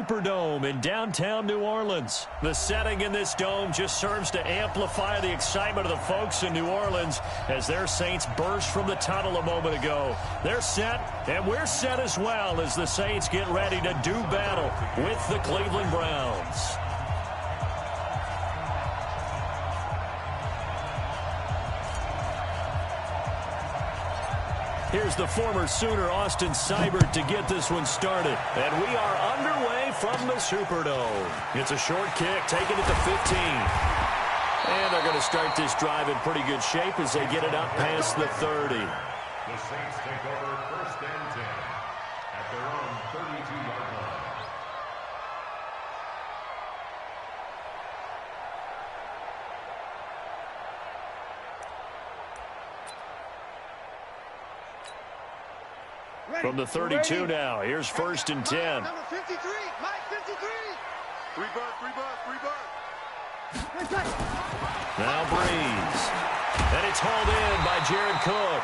Superdome in downtown New Orleans. The setting in this dome just serves to amplify the excitement of the folks in New Orleans as their Saints burst from the tunnel a moment ago. They're set, and we're set as well as the Saints get ready to do battle with the Cleveland Browns. Here's the former Sooner, Austin Seibert, to get this one started. And we are underway from the Superdome. It's a short kick, taking it to 15. And they're going to start this drive in pretty good shape as they get it up past the 30. The Saints take over first and 10 at their own 32-yard line. From the 32 now, here's first and 10. Number 53, Mike 53. Now Breeze. And it's hauled in by Jared Cook.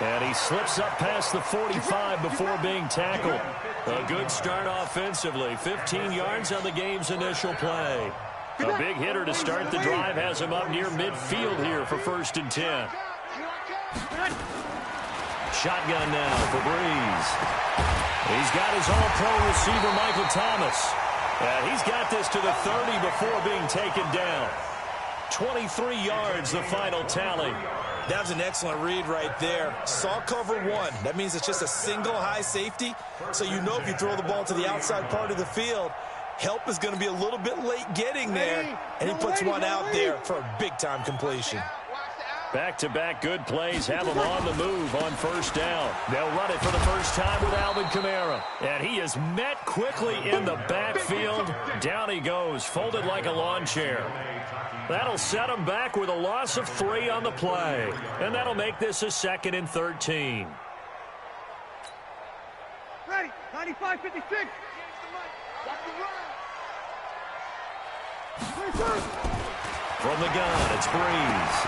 And he slips up past the 45 before being tackled. A good start offensively. 15 yards on the game's initial play. A big hitter to start the drive has him up near midfield here for first and 10. Shotgun now for Breeze. He's got his all-pro receiver, Michael Thomas. And he's got this to the 30 before being taken down. 23 yards, the final tally. That was an excellent read right there. Saw cover one. That means it's just a single high safety. So you know if you throw the ball to the outside part of the field, help is going to be a little bit late getting there. And he puts one out there for a big-time completion. Back-to-back good plays have him on the move on first down. They'll run it for the first time with Alvin Kamara. And he is met quickly in the backfield. Down he goes, folded like a lawn chair. That'll set him back with a loss of 3 on the play. And that'll make this a 2nd and 13. Ready, 95, 56. From the gun, it's Breeze.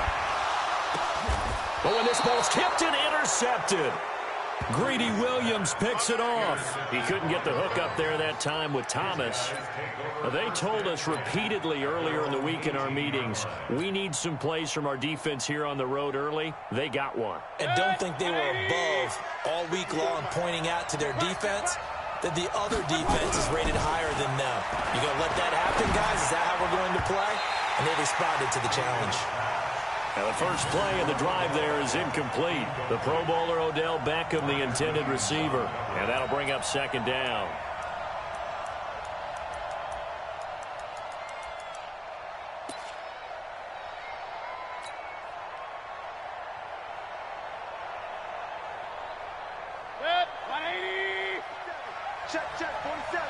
But when this ball's tipped and intercepted, Greedy Williams picks it off. He couldn't get the hook up there that time with Thomas. They told us repeatedly earlier in the week in our meetings, we need some plays from our defense here on the road early. They got one. And don't think they were above all week long pointing out to their defense that the other defense is rated higher than them. You going to let that happen, guys? Is that how we're going to play? And they responded to the challenge. And the first play of the drive there is incomplete. The Pro Bowler Odell Beckham, the intended receiver. And that'll bring up second down. Set, 180. Check, 47.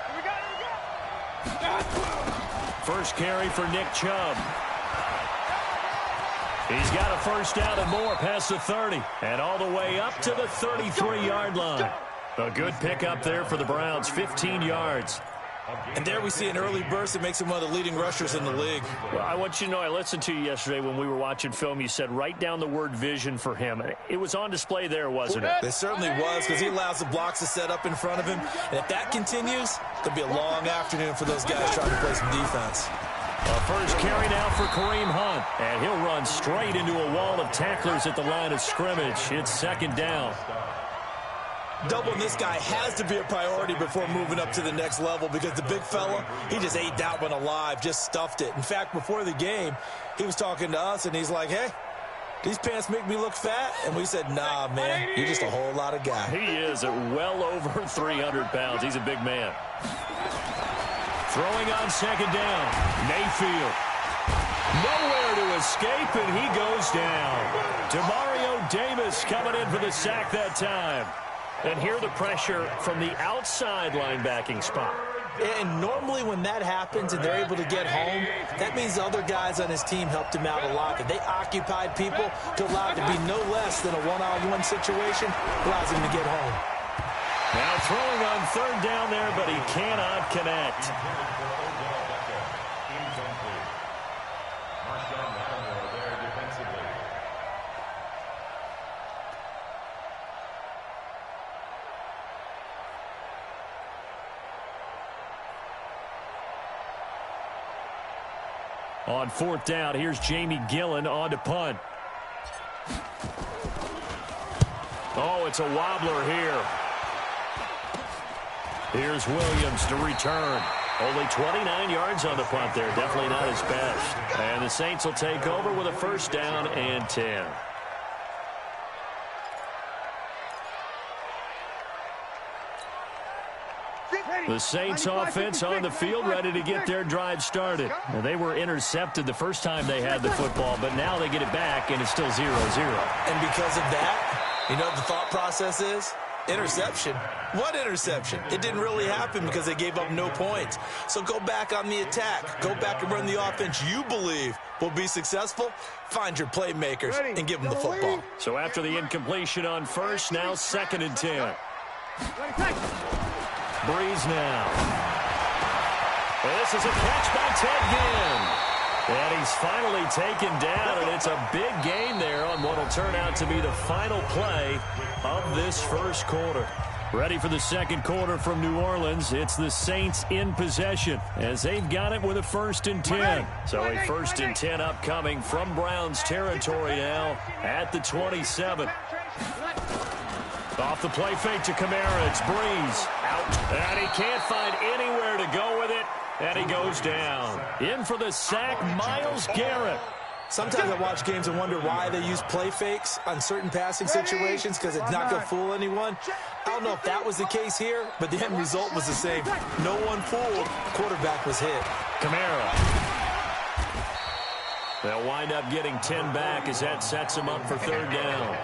Here we go. First carry for Nick Chubb. He's got a first down and more past the 30. And all the way up to the 33-yard line. A good pickup there for the Browns, 15 yards. And there we see an early burst that makes him one of the leading rushers in the league. Well, I want you to know, I listened to you yesterday when we were watching film. You said write down the word vision for him. It was on display there, wasn't it? It certainly was, because he allows the blocks to set up in front of him. And if that continues, it'll be a long afternoon for those guys trying to play some defense. A first carry now for Kareem Hunt. And he'll run straight into a wall of tacklers at the line of scrimmage. It's second down. Doubling this guy has to be a priority before moving up to the next level, because the big fella, he just ate that one alive, just stuffed it. In fact, before the game, he was talking to us, and he's like, hey, these pants make me look fat? And we said, nah, man, you're just a whole lot of guy. He is at well over 300 pounds. He's a big man. Throwing on second down, Mayfield. Nowhere to escape, and he goes down. Demario Davis coming in for the sack that time. And here the pressure from the outside linebacking spot. And normally when that happens and they're able to get home, that means the other guys on his team helped him out a lot. That they occupied people to allow it to be no less than a one-on-one situation, allows him to get home. Now throwing on third down there, but he cannot connect. On 4th down, here's Jamie Gillen on to punt. Oh, it's a wobbler here. Here's Williams to return. Only 29 yards on the punt there. Definitely not his best. And the Saints will take over with a 1st down and 10. The Saints offense on the field, ready to get their drive started. Now, they were intercepted the first time they had the football, but now they get it back, and it's still 0-0. And because of that, you know what the thought process is? Interception. What interception? It didn't really happen because they gave up no points. So go back on the attack. Go back and run the offense you believe will be successful. Find your playmakers and give them the football. So after the incompletion on 1st, now 2nd and 10. Breeze now. And this is a catch by Ted Ginn. And he's finally taken down, and it's a big gain there on what will turn out to be the final play of this 1st quarter. Ready for the 2nd quarter from New Orleans. It's the Saints in possession as they've got it with a 1st and 10. So a 1st and 10 upcoming from Browns territory now at the 27. Off the play fake to Kamara. It's Breeze out. And he can't find anywhere to go with it. And he goes down. In for the sack, Myles Garrett. Sometimes I watch games and wonder why they use play fakes on certain passing situations because it's not going to fool anyone. I don't know if that was the case here, but the end result was the same. No one fooled. Quarterback was hit. Kamara. They'll wind up getting 10 back as that sets them up for 3rd down.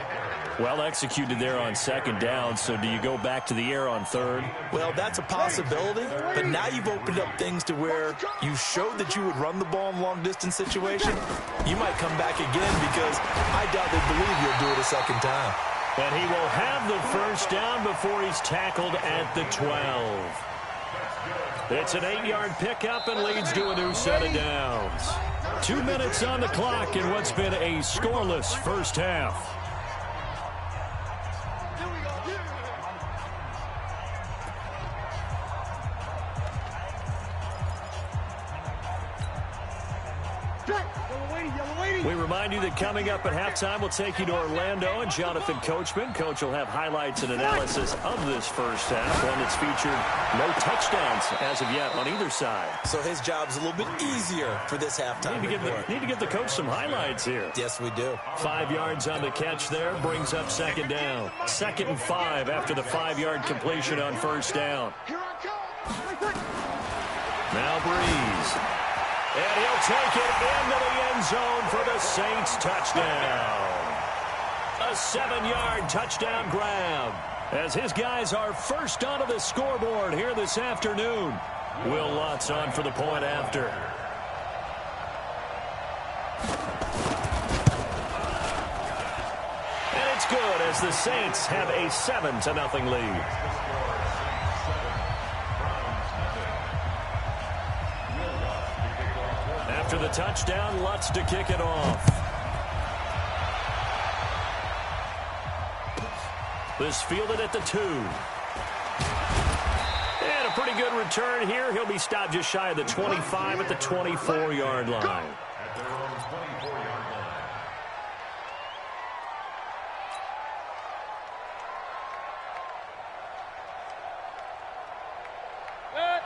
Well executed there on 2nd down, so do you go back to the air on 3rd? Well, that's a possibility, but now you've opened up things to where you showed that you would run the ball in long-distance situation. You might come back again because I doubt they believe you'll do it a 2nd time. And he will have the 1st down before he's tackled at the 12. It's an 8-yard pickup and leads to a new set of downs. 2 minutes on the clock in what's been a scoreless 1st half. We remind you that coming up at halftime, we'll take you to Orlando and Jonathan Coachman. Coach will have highlights and analysis of this 1st half, one that's featured no touchdowns as of yet on either side. So his job's a little bit easier for this halftime. Need to give the coach some highlights here. Yes, we do. 5 yards on the catch there, brings up 2nd down. 2nd and 5 after the 5-yard completion on 1st down. Now Breeze. And he'll take it into the end zone for the Saints touchdown. A 7-yard touchdown grab as his guys are first onto the scoreboard here this afternoon. Will Lutz on for the point after. And it's good as the Saints have a 7-0 lead. After the touchdown, Lutz to kick it off. This fielded at the 2. And a pretty good return here. He'll be stopped just shy of the 25 at the 24-yard line.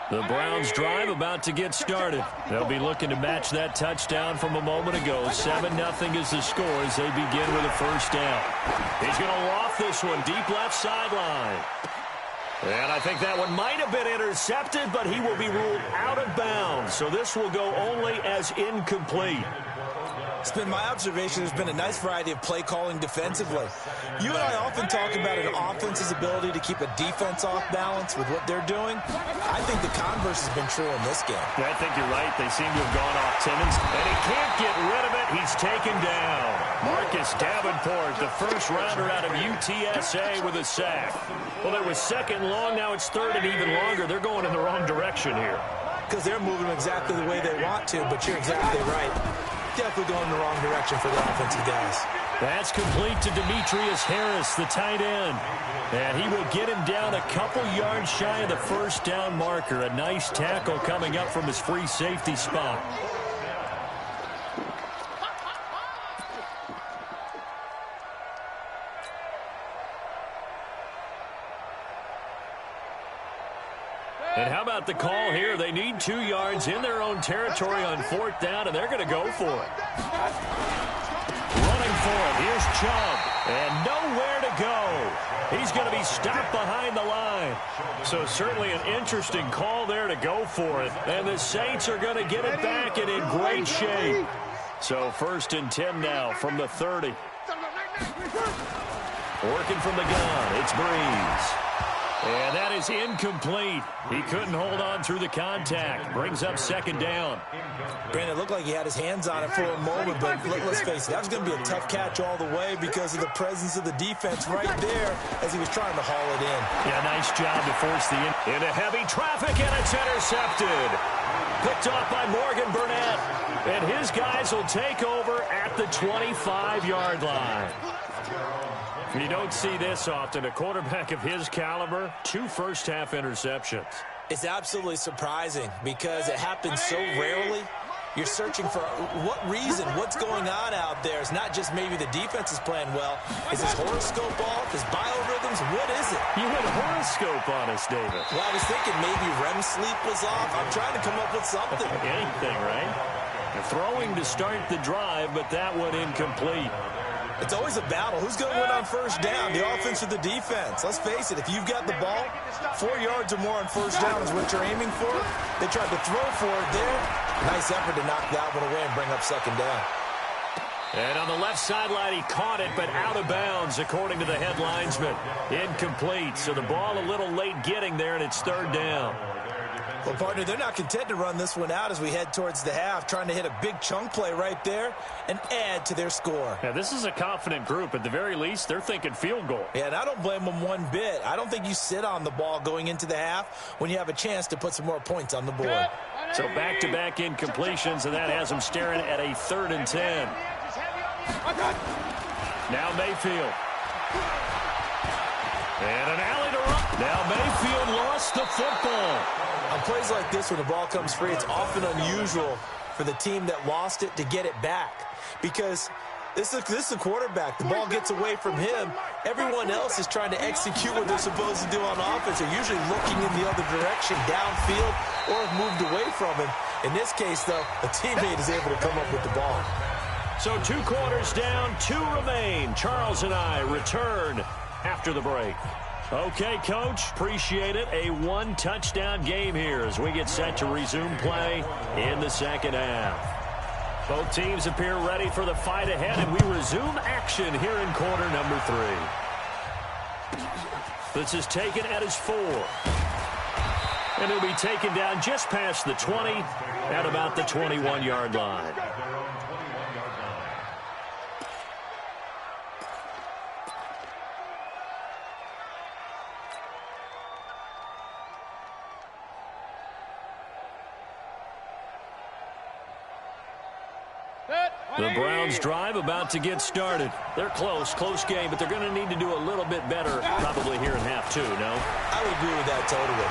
The Browns drive about to get started. They'll be looking to match that touchdown from a moment ago. 7-0 is the score as they begin with a 1st down. He's going to loft this one deep left sideline. And I think that one might have been intercepted, but he will be ruled out of bounds. So this will go only as incomplete. It's been my observation there's been a nice variety of play calling defensively. You and I often talk about an offense's ability to keep a defense off balance with what they're doing. I think the converse has been true in this game. Yeah, I think you're right. They seem to have gone off Timmons, and he can't get rid of it. He's taken down. Marcus Davenport, the first rounder out of UTSA with a sack. Well, there was 2nd long. Now it's 3rd and even longer. They're going in the wrong direction here. Because they're moving exactly the way they want to, but you're exactly right. Definitely going in the wrong direction for the offensive guys. That's complete to Demetrius Harris, the tight end. And he will get him down a couple yards shy of the 1st down marker. A nice tackle coming up from his free safety spot. And how about the call here? They need 2 yards in their own territory on 4th down, and they're going to go for it. Running for it. Here's Chubb. And nowhere to go. He's going to be stopped behind the line. So certainly an interesting call there to go for it. And the Saints are going to get it back and in great shape. So 1st and 10 now from the 30. Working from the gun. It's Breeze. And that is incomplete. He couldn't hold on through the contact. Brings up 2nd down. Brandon, it looked like he had his hands on it for a moment, but let's face it, that was going to be a tough catch all the way because of the presence of the defense right there as he was trying to haul it in. Yeah, nice job to force the into heavy traffic, and it's intercepted. Picked off by Morgan Burnett. And his guys will take over at the 25-yard line. You don't see this often. A quarterback of his caliber, 2 first-half interceptions. It's absolutely surprising because it happens so rarely. You're searching for what reason, what's going on out there. It's not just maybe the defense is playing well. Is his horoscope off? His biorhythms? What is it? You went horoscope on us, David. Well, I was thinking maybe REM sleep was off. I'm trying to come up with something. Anything, right? Throwing to start the drive, but that one incomplete. It's always a battle. Who's going to win on 1st down, the offense or the defense? Let's face it, if you've got the ball, 4 yards or more on 1st down is what you're aiming for. They tried to throw for it there. Nice effort to knock that one away and bring up 2nd down. And on the left sideline, he caught it, but out of bounds, according to the head linesman. Incomplete, so the ball a little late getting there, and it's 3rd down. Well, partner, they're not content to run this one out as we head towards the half, trying to hit a big chunk play right there and add to their score. Yeah, this is a confident group. At the very least, they're thinking field goal. Yeah, and I don't blame them one bit. I don't think you sit on the ball going into the half when you have a chance to put some more points on the board. So back-to-back incompletions, and that has them staring at a 3rd and 10. Now Mayfield. And an alley to run. Now Mayfield lost the football. On plays like this, when the ball comes free, it's often unusual for the team that lost it to get it back. Because this is a quarterback. The ball gets away from him. Everyone else is trying to execute what they're supposed to do on offense. They're usually looking in the other direction, downfield, or have moved away from him. In this case, though, a teammate is able to come up with the ball. So 2 quarters down, 2 remain. Charles and I return after the break. Okay, Coach, appreciate it. A 1-touchdown game here as we get set to resume play in the 2nd half. Both teams appear ready for the fight ahead, and we resume action here in quarter number 3. This is taken at his 4. And he'll be taken down just past the 20 at about the 21-yard line. The Browns drive about to get started. They're close game, but they're going to need to do a little bit better probably here in half 2, no? I would agree with that totally.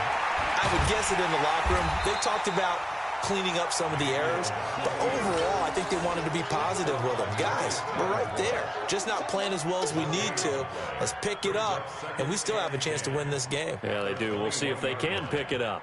I would guess it in the locker room. They talked about cleaning up some of the errors, but overall, I think they wanted to be positive with them. Guys, we're right there. Just not playing as well as we need to. Let's pick it up, and we still have a chance to win this game. Yeah, they do. We'll see if they can pick it up.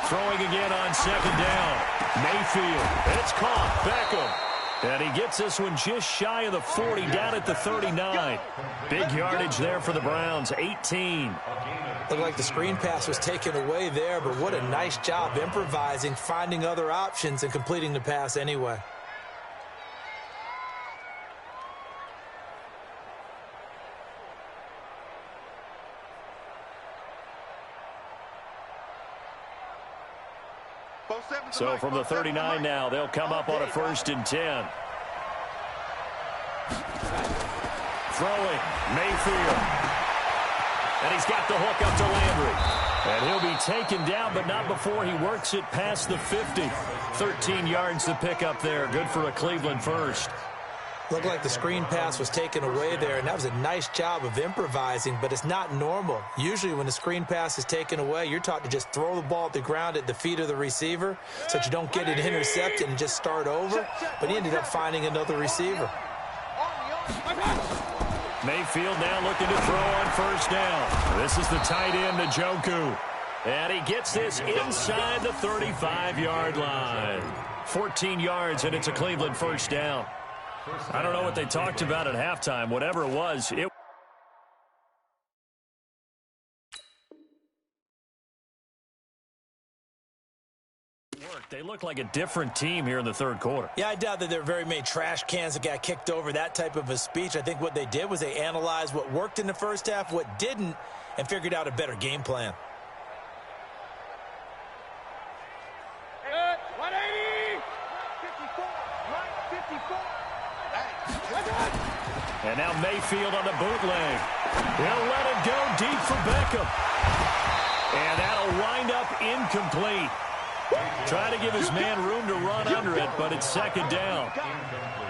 Throwing again on 2nd down. Mayfield. It's caught. Beckham. And he gets this one just shy of the 40, down at the 39. Big yardage there for the Browns, 18. Looked like the screen pass was taken away there, but what a nice job improvising, finding other options, and completing the pass anyway. So from the 39 now, they'll come up on a 1st and 10. Throwing, Mayfield. And he's got the hook up to Landry. And he'll be taken down, but not before he works it past the 50. 13 yards to pick up there. Good for a Cleveland first. Looked like the screen pass was taken away there, and that was a nice job of improvising, but it's not normal. Usually when the screen pass is taken away, you're taught to just throw the ball at the ground at the feet of the receiver so that you don't get it intercepted and just start over, but he ended up finding another receiver. Mayfield now looking to throw on first down. This is the tight end, Njoku. And he gets this inside the 35-yard line. 14 yards, and it's a Cleveland first down. I don't know what they talked about at halftime. Whatever it was, it worked. They look like a different team here in the third quarter. Yeah, I doubt that there were very many trash cans that got kicked over, that type of a speech. I think what they did was they analyzed what worked in the first half, what didn't, and figured out a better game plan. 180! 54! Right 54! And now Mayfield on the bootleg. He'll let it go deep for Beckham. And that'll wind up incomplete. Try to give his man room to run under it, but it's second down.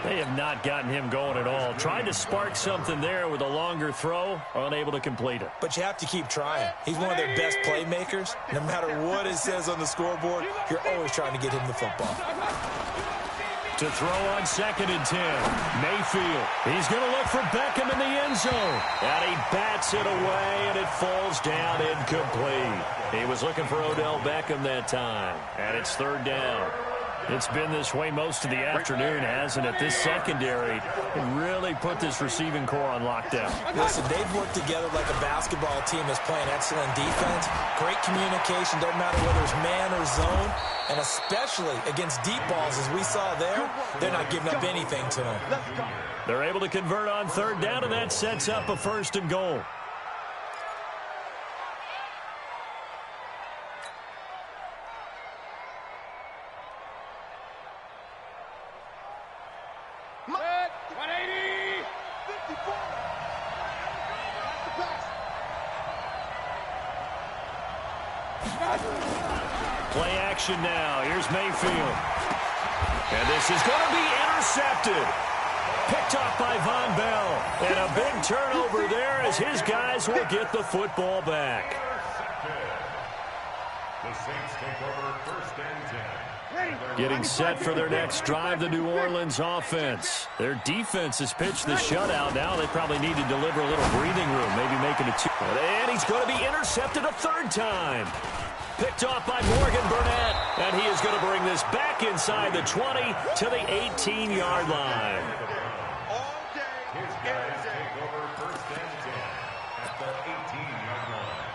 They have not gotten him going at all. Tried to spark something there with a longer throw, unable to complete it. But you have to keep trying. He's one of their best playmakers. No matter what it says on the scoreboard, you're always trying to get him the football. To throw on 2nd and 10. Mayfield. He's going to look for Beckham in the end zone. And he bats it away, and it falls down incomplete. He was looking for Odell Beckham that time. And it's third down. It's been this way most of the afternoon, hasn't it? This secondary really put this receiving core on lockdown. Listen, they've worked together like a basketball team that's playing excellent defense. Great communication, doesn't matter whether it's man or zone. And especially against deep balls, as we saw there, they're not giving up anything to them. They're able to convert on third down, and that sets up a 1st and goal. Play action now. Here's Mayfield. And this is going to be intercepted. Picked off by Von Bell. And a big turnover there as his guys will get the football back. The Saints take over 1st and 10. Getting set for their next drive, the New Orleans offense. Their defense has pitched the shutout. Now they probably need to deliver a little breathing room, maybe making it 2. And he's going to be intercepted a 3rd time. Picked off by Morgan Burnett. And he is going to bring this back inside the 20 to the 18-yard line. All day, His guys take over 1st and 10 at the 18-yard line.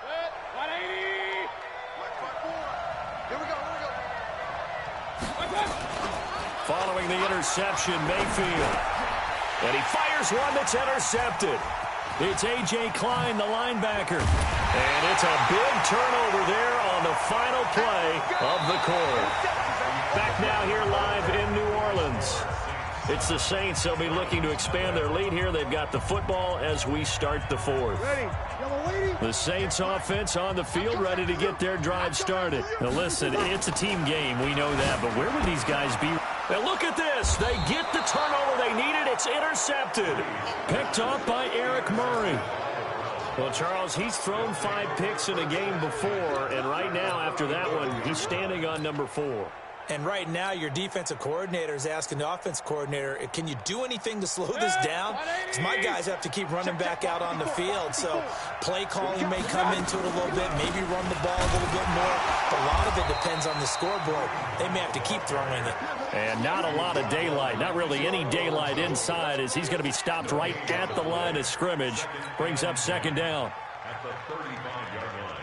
Set, 180! Here we go, Following the interception, Mayfield. And he fires one that's intercepted. It's A.J. Klein, the linebacker. And it's a big turnover there on the final play of the quarter. Back now here live in New Orleans. It's the Saints. They'll be looking to expand their lead here. They've got the football as we start the 4th. The Saints offense on the field ready to get their drive started. Now listen, it's a team game. We know that. But where would these guys be? Now look at this. They get the turnover they needed. It's intercepted. Picked off by Eric Murray. Well, Charles, he's thrown 5 picks in a game before. And right now, after that one, he's standing on number 4. And right now, your defensive coordinator is asking the offense coordinator, can you do anything to slow this down? Because my guys have to keep running back out on the field. So play calling may come into it a little bit, maybe run the ball a little bit more. But a lot of it depends on the scoreboard. They may have to keep throwing it. And not a lot of daylight, not really any daylight inside, as he's going to be stopped right at the line of scrimmage. Brings up 2nd down. At the 35-yard line.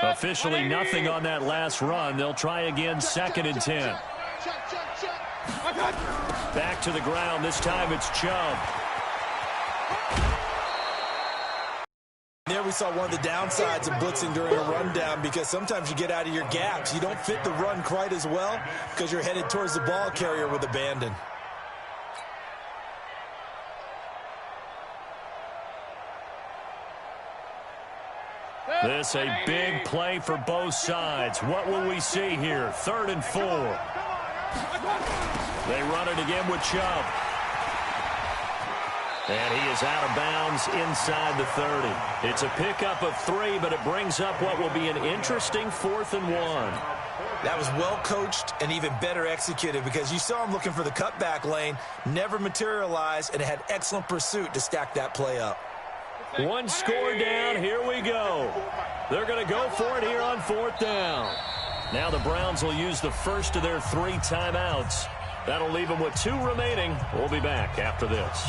Officially nothing on that last run. They'll try again, 2nd and 10. Back to the ground. This time it's Chubb. There we saw one of the downsides of blitzing during a rundown, because sometimes you get out of your gaps. You don't fit the run quite as well because you're headed towards the ball carrier with abandon. This a big play for both sides. What will we see here? 3rd and 4. They run it again with Chubb. And he is out of bounds inside the 30. It's a pickup of 3, but it brings up what will be an interesting 4th and 1. That was well coached and even better executed because you saw him looking for the cutback lane, never materialized, and had excellent pursuit to stack that play up. 1 score down. Here we go. They're going to go for it here on 4th down. Now the Browns will use the first of their 3 timeouts. That'll leave them with 2 remaining. We'll be back after this.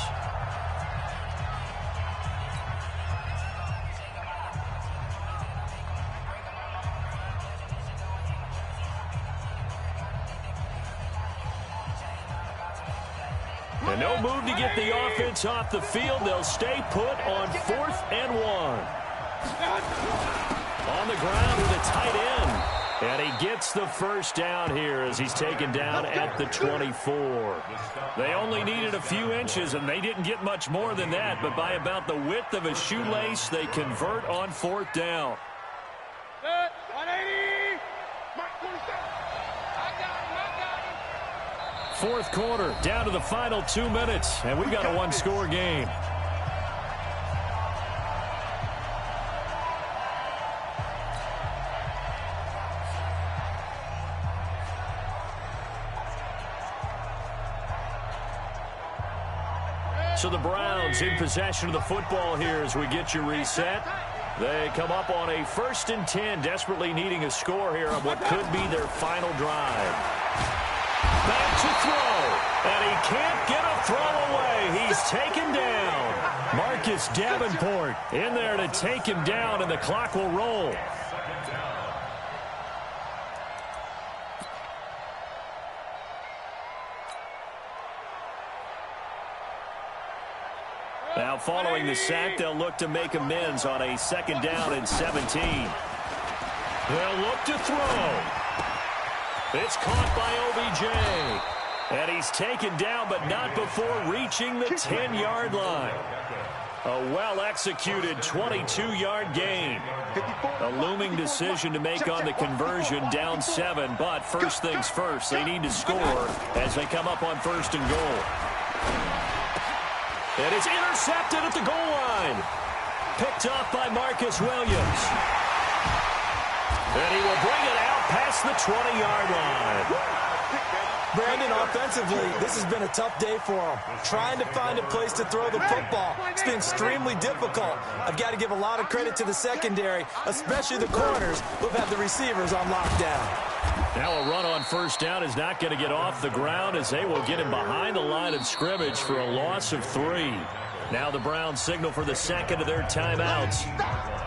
And no move to get the offense off the field. They'll stay put on 4th and 1. On the ground with a tight end. And he gets the first down here as he's taken down at the 24. They only needed a few inches, and they didn't get much more than that. But by about the width of a shoelace, they convert on 4th down. 180. 4th quarter, down to the final 2 minutes, and we've got a 1-score game. So the Browns in possession of the football here as we get you reset. They come up on a 1st and 10, desperately needing a score here on what could be their final drive. Back to throw, and he can't get a throw away. He's taken down. Marcus Davenport in there to take him down, and the clock will roll. Now following the sack, they'll look to make amends on a 2nd down and 17. They'll look to throw. It's caught by OBJ. And he's taken down, but not before reaching the 10-yard line. A well-executed 22-yard gain. A looming decision to make on the conversion, down 7. But first things first, they need to score as they come up on 1st and goal. And it's intercepted at the goal line. Picked off by Marcus Williams. And he will bring it out past the 20-yard line. Brandon, offensively, this has been a tough day for him. Trying to find a place to throw the football. It's been extremely difficult. I've got to give a lot of credit to the secondary, especially the corners who've had the receivers on lockdown. Now a run on 1st down is not going to get off the ground as they will get him behind the line of scrimmage for a loss of 3. Now the Browns signal for the 2nd of their timeouts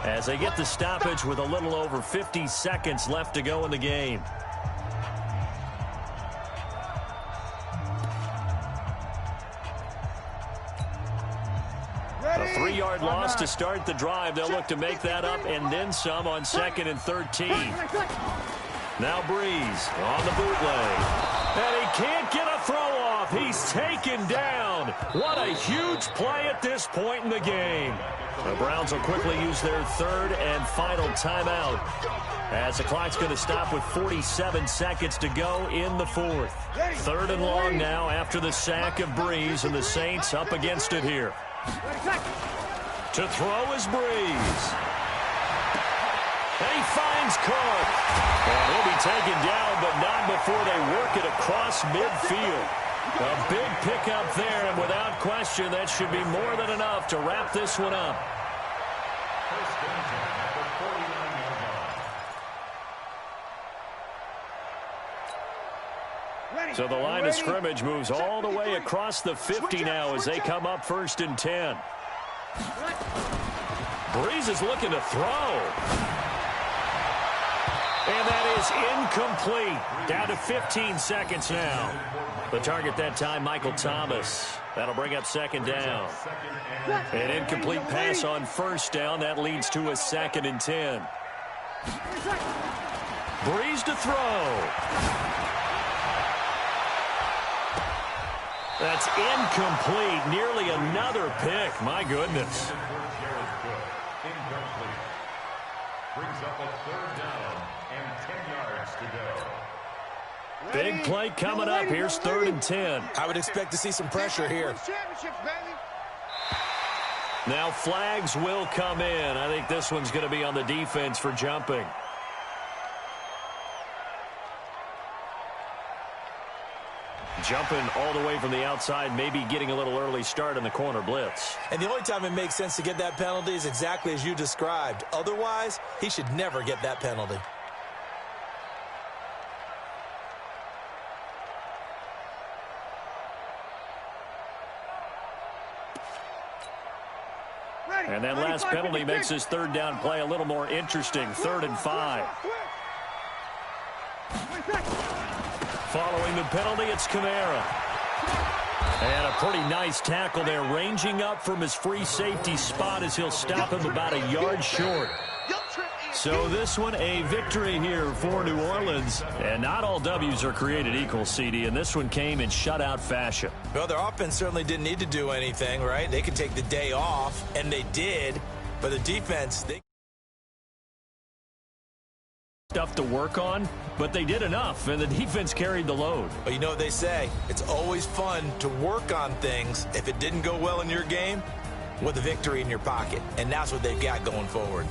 as they get the stoppage with a little over 50 seconds left to go in the game. A 3-yard loss to start the drive. They'll look to make that up and then some on 2nd and 13. Now Breeze on the bootleg. And he can't get a throw off. He's taken down. What a huge play at this point in the game. The Browns will quickly use their 3rd and final timeout as the clock's going to stop with 47 seconds to go in the 4th. 3rd and long now after the sack of Breeze, and the Saints up against it here. To throw is Breeze. And he finds Cook. And he'll be taken down, but not before they work it across midfield. A big pickup there, and without question, that should be more than enough to wrap this one up. So the line of scrimmage moves all the way across the 50 now as they come up 1st and 10. Breeze is looking to throw. And that is incomplete. Down to 15 seconds now. The target that time, Michael Thomas. That'll bring up 2nd down. An incomplete pass on 1st down. That leads to a 2nd and 10. Breeze to throw. That's incomplete. Nearly another pick. My goodness. brings up a 3rd down and 10 yards to go. Big play coming up. Here's 3rd and 10. I would expect to see some pressure here. Now flags will come in. I think this one's going to be on the defense for jumping. Jumping all the way from the outside, maybe getting a little early start in the corner blitz. And the only time it makes sense to get that penalty is exactly as you described. Otherwise, he should never get that penalty. And that last penalty makes his 3rd down play a little more interesting. 3rd and 5. Following the penalty, it's Kamara. And a pretty nice tackle there, ranging up from his free safety spot as he'll stop him about a yard short. So this one, a victory here for New Orleans. And not all W's are created equal, CD, and this one came in shutout fashion. Well, their offense certainly didn't need to do anything, right? They could take the day off, and they did. But the defense, they stuff to work on, but they did enough, and the defense carried the load. Well, you know what they say. It's always fun to work on things if it didn't go well in your game with a victory in your pocket, and that's what they've got going forward.